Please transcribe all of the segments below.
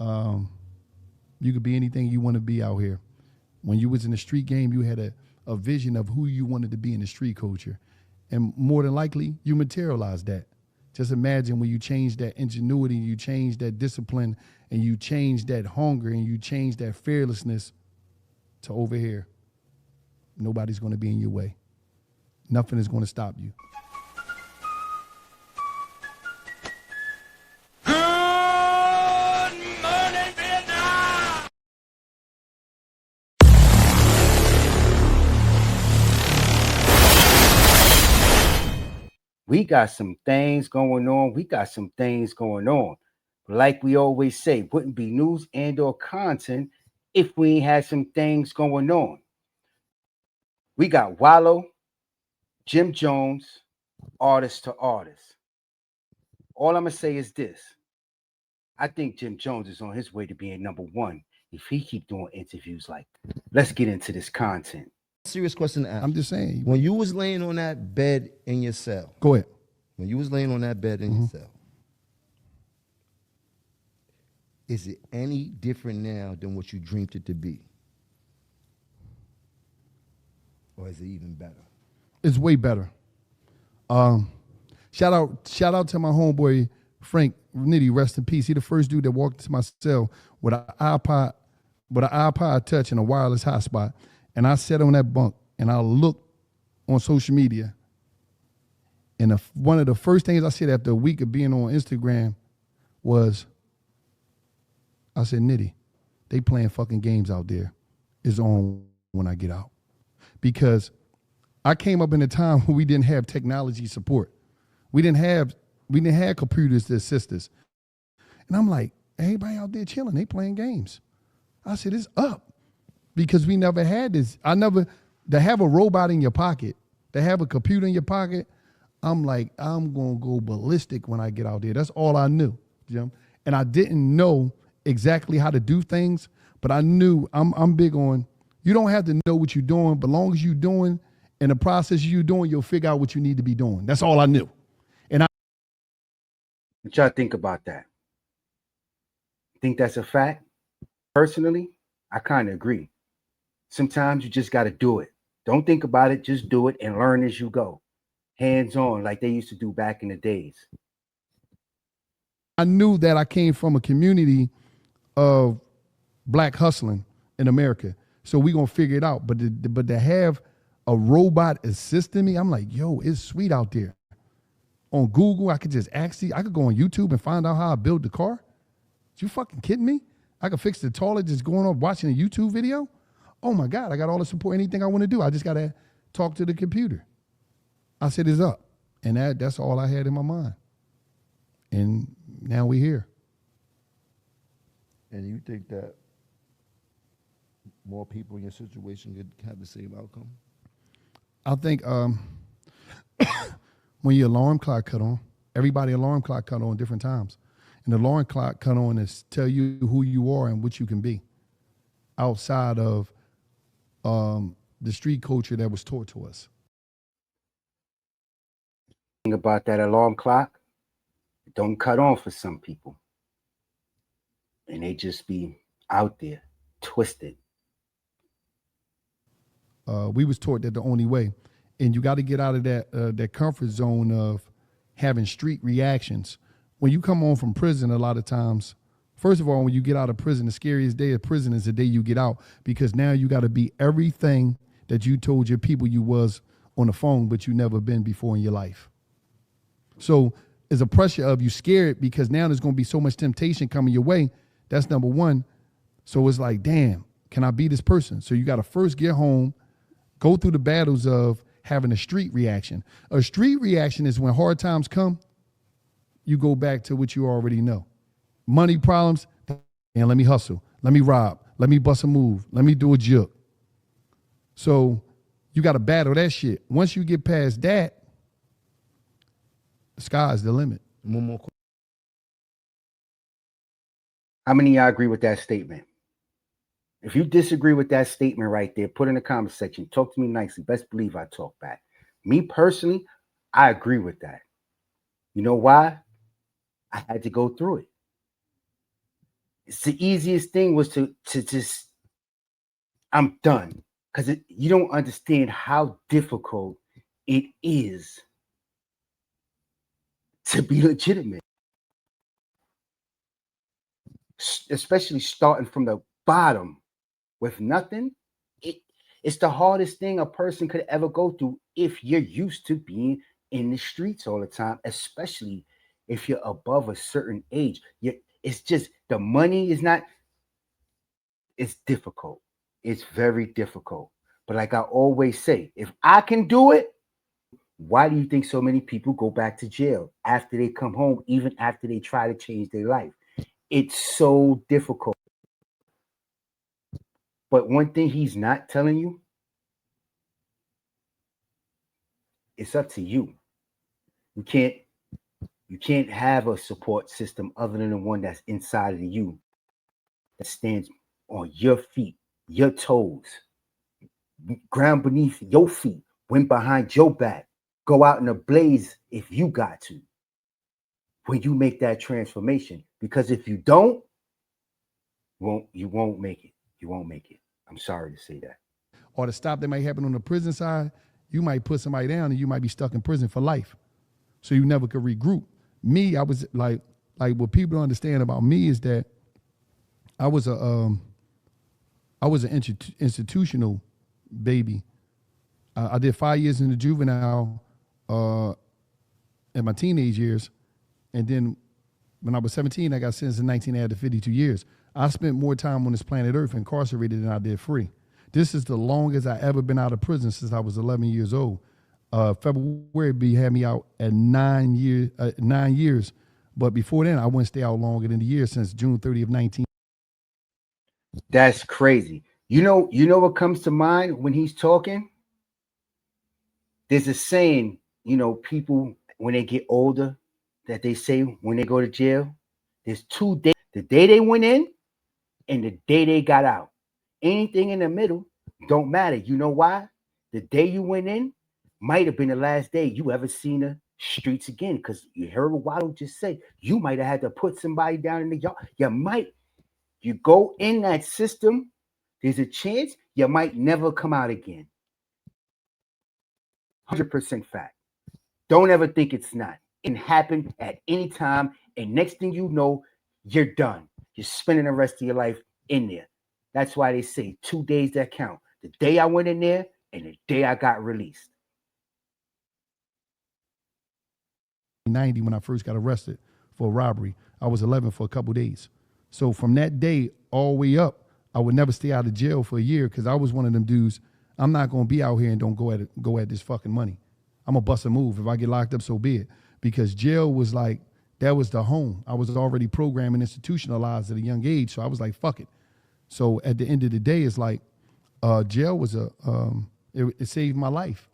You could be anything you want to be out here. When you was in the street game, you had a vision of who you wanted to be in the street culture. And more than likely, you materialized that. Just imagine when you change that ingenuity, you change that discipline, and you change that hunger, and you change that fearlessness to over here. Nobody's going to be in your way. Nothing is going to stop you. We got some things going on. We got some things going on. Like we always say, wouldn't be news and or content if we ain't had some things going on. We got Wallo, Jim Jones, artist to artist. All I'm going to say is this. I think Jim Jones is on his way to being number one if he keep doing interviews like that. Let's get into this content. Serious question to ask. I'm just saying. When you was laying on that bed in your cell. Go ahead. When you was laying on that bed in your cell. Is it any different now than what you dreamed it to be? Or is it even better? It's way better. Shout out to my homeboy Frank Nitty, rest in peace. He the first dude that walked into my cell with an iPod Touch and a wireless hotspot. And I sat on that bunk and I looked on social media. And one of the first things I said after a week of being on Instagram was, I said, Nitty, they playing fucking games out there. It's on when I get out. Because I came up in a time when we didn't have technology support. We didn't have computers to assist us. And I'm like, everybody out there chilling, they playing games. I said, it's up. Because we never had this. To have a robot in your pocket, to have a computer in your pocket, I'm like, I'm going to go ballistic when I get out there. That's all I knew, Jim. And I didn't know exactly how to do things, but I knew I'm big on, you don't have to know what you're doing, but long as you're doing, in the process you're doing, you'll figure out what you need to be doing. That's all I knew. And What y'all think about that? Think that's a fact? Personally, I kind of agree. Sometimes you just got to do it. Don't think about it, just do it and learn as you go. Hands on, like they used to do back in the days. I knew that I came from a community of black hustling in America. So we gonna figure it out. But to have a robot assisting me, I'm like, yo, it's sweet out there. On Google, I could just I could go on YouTube and find out how I build the car. You fucking kidding me? I could fix the toilet just going on watching a YouTube video. Oh my God, I got all the support, anything I want to do. I just gotta talk to the computer. I said it's up. And that's all I had in my mind. And now we're here. And you think that more people in your situation could have the same outcome? I think when your alarm clock cut on, everybody alarm clock cut on different times. And the alarm clock cut on is tell you who you are and what you can be outside of the street culture that was taught to us. Thing about that alarm clock, it don't cut on for some people. And they just be out there, twisted. We was taught that the only way. And you got to get out of that comfort zone of having street reactions. When you come home from prison, a lot of times, first of all, when you get out of prison, the scariest day of prison is the day you get out, because now you got to be everything that you told your people you was on the phone, but you never been before in your life. So it's a pressure of you scared because now there's going to be so much temptation coming your way. That's number one. So it's like, damn, can I be this person? So you got to first get home, go through the battles of having a street reaction. A street reaction is when hard times come, you go back to what you already know. Money problems, and let me hustle. Let me rob. Let me bust a move. Let me do a juke. So you got to battle that shit. Once you get past that, the sky's the limit. One more question. How many of y'all agree with that statement? If you disagree with that statement right there, put in the comment section. Talk to me nicely. Best believe I talk back. Me personally, I agree with that. You know why? I had to go through it. It's the easiest thing was to just, I'm done. Because you don't understand how difficult it is to be legitimate, especially starting from the bottom with nothing. It, it's the hardest thing a person could ever go through if you're used to being in the streets all the time, especially if you're above a certain age. It's just the money is not, it's difficult. It's very difficult. But like I always say, if I can do it, why do you think so many people go back to jail after they come home, even after they try to change their life? It's so difficult. But one thing he's not telling you, it's up to you. You can't you can't have a support system other than the one that's inside of you that stands on your feet, your toes, ground beneath your feet, went behind your back, go out in a blaze if you got to, when you make that transformation. Because if you don't, you won't make it. You won't make it. I'm sorry to say that. Or the stop that might happen on the prison side, you might put somebody down and you might be stuck in prison for life. So you never could regroup. Me, I was like what people don't understand about me is that I was an institutional baby. I did 5 years in the juvenile in my teenage years, and then when I was 17, I got sentenced in 19 to 52 years. I spent more time on this planet Earth incarcerated than I did free. This is the longest I ever been out of prison since I was 11 years old. February had me out at 9 years. But before then, I wouldn't stay out longer than a year since June 30th, 19. That's crazy. You know what comes to mind when he's talking? There's a saying, people when they get older that they say when they go to jail, there's 2 days. The day they went in and the day they got out. Anything in the middle don't matter. You know why? The day you went in might have been the last day you ever seen the streets again. Because you heard what Wallo just say. You might have had to put somebody down in the yard. You go in that system, there's a chance you might never come out again. 100% fact. Don't ever think it's not. It can happen at any time. And next thing you know, you're done. You're spending the rest of your life in there. That's why they say 2 days that count. The day I went in there and the day I got released. 90 when I first got arrested for a robbery. I was 11 for a couple days. So from that day all the way up, I would never stay out of jail for a year because I was one of them dudes. I'm not gonna be out here and don't go at this fucking money. I'm gonna bust a move. If I get locked up, so be it. Because jail was like that was the home. I was already programmed and institutionalized at a young age, so I was like, fuck it. So at the end of the day, it's like jail was it saved my life.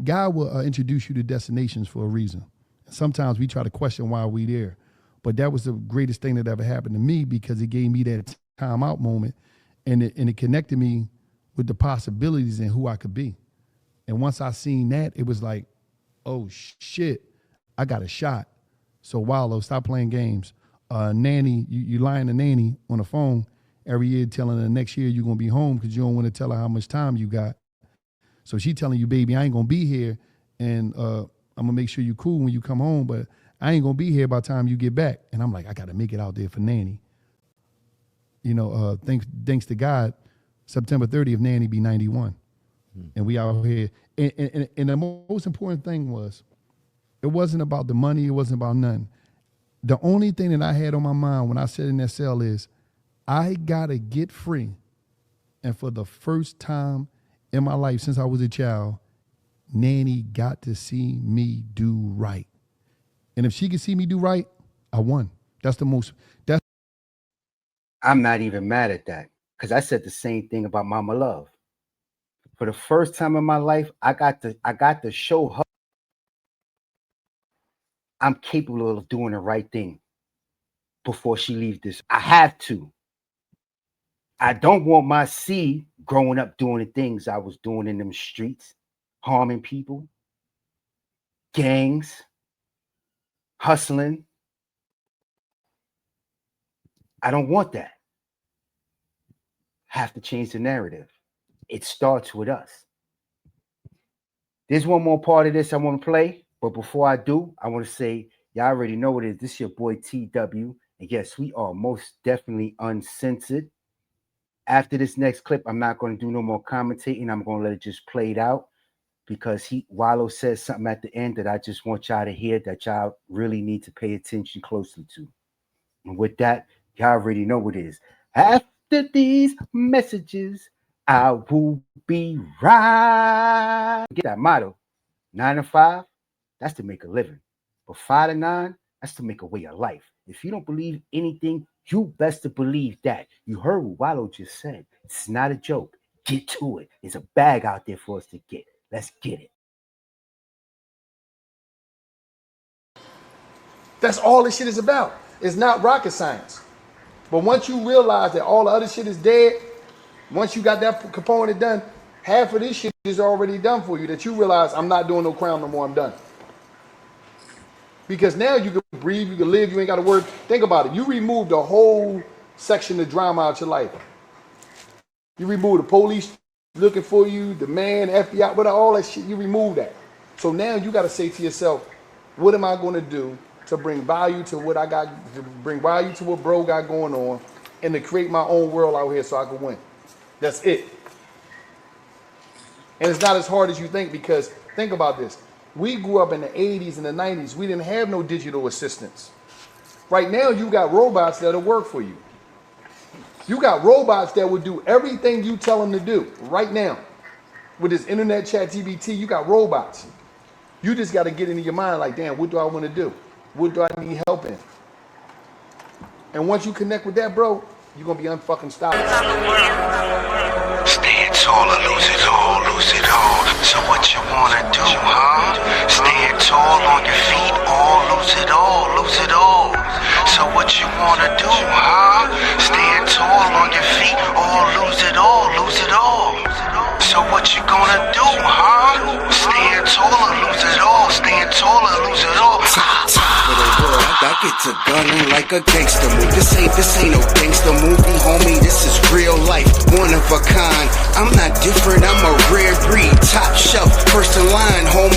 God will introduce you to destinations for a reason. Sometimes we try to question why we there, but that was the greatest thing that ever happened to me because it gave me that time out moment, and it connected me with the possibilities and who I could be. And once I seen that, it was like, oh shit, I got a shot. So Wallo, stop playing games. Nanny, you lying to Nanny on the phone every year telling her next year you're gonna be home because you don't want to tell her how much time you got. So she telling you, baby, I ain't gonna be here, and I'm gonna make sure you cool when you come home, but I ain't gonna be here by the time you get back. And I'm like, I gotta make it out there for Nanny. Thanks to God, September 30th, Nanny be 91, and we out here. And the most important thing was, it wasn't about the money, it wasn't about nothing. The only thing that I had on my mind when I sat in that cell is, I gotta get free, and for the first time in my life since I was a child, Nanny got to see me do right. And if she could see me do right, I won. I'm not even mad at that because I said the same thing about Mama Love. For the first time in my life, I got to show her I'm capable of doing the right thing before she leaves this. I have to. I don't want my seed growing up doing the things I was doing in them streets, harming people, gangs, hustling. I don't want that. Have to change the narrative. It starts with us. There's one more part of this I want to play, but before I do, I want to say, y'all already know what it is. This is your boy TW, and yes, we are most definitely uncensored. After this next clip, I'm not going to do no more commentating. I'm going to let it just play it out because Wallo says something at the end that I just want y'all to hear that y'all really need to pay attention closely to. And with that, y'all already know what it is. After these messages, I will be right. Get that motto. 9 to 5, that's to make a living. But 5 to 9, that's to make a way of life. If you don't believe anything, you best to believe that. You heard what Wallo just said. It's not a joke. Get to it. There's a bag out there for us to get. Let's get it. That's all this shit is about. It's not rocket science. But once you realize that all the other shit is dead, once you got that component done, half of this shit is already done for you, that you realize I'm not doing no crown no more, I'm done. Because now you can breathe, you can live, you ain't got to worry. Think about it. You removed a whole section of drama out your life. You removed the police looking for you, the man, FBI, but all that shit, you removed that. So now you got to say to yourself, what am I going to do to bring value to what I got, to bring value to what bro got going on, and to create my own world out here so I can win. That's it. And it's not as hard as you think, because think about this. We grew up in the 80s and the 90s. We didn't have no digital assistants. Right now, you got robots that'll work for you. You got robots that will do everything you tell them to do right now. With this internet chat GPT, you got robots. You just got to get into your mind like, damn, what do I want to do? What do I need help in? And once you connect with that, bro, you're going to be unfucking stoppable. Stand tall or lose it all, lose it all. So what you want to do, huh? Stand tall on your feet or lose it all, lose it all. So what you want to do, huh? Stand tall on your feet or lose it all, lose it all. So what you gonna do, huh? Stand tall or lose it all, stand tall or lose it all. Top of the world, I get to gunning like a gangster move. This ain't no gangster movie, homie. This is real life, one of a kind. I'm not different, I'm a rare breed, top shelf, first in line, homie.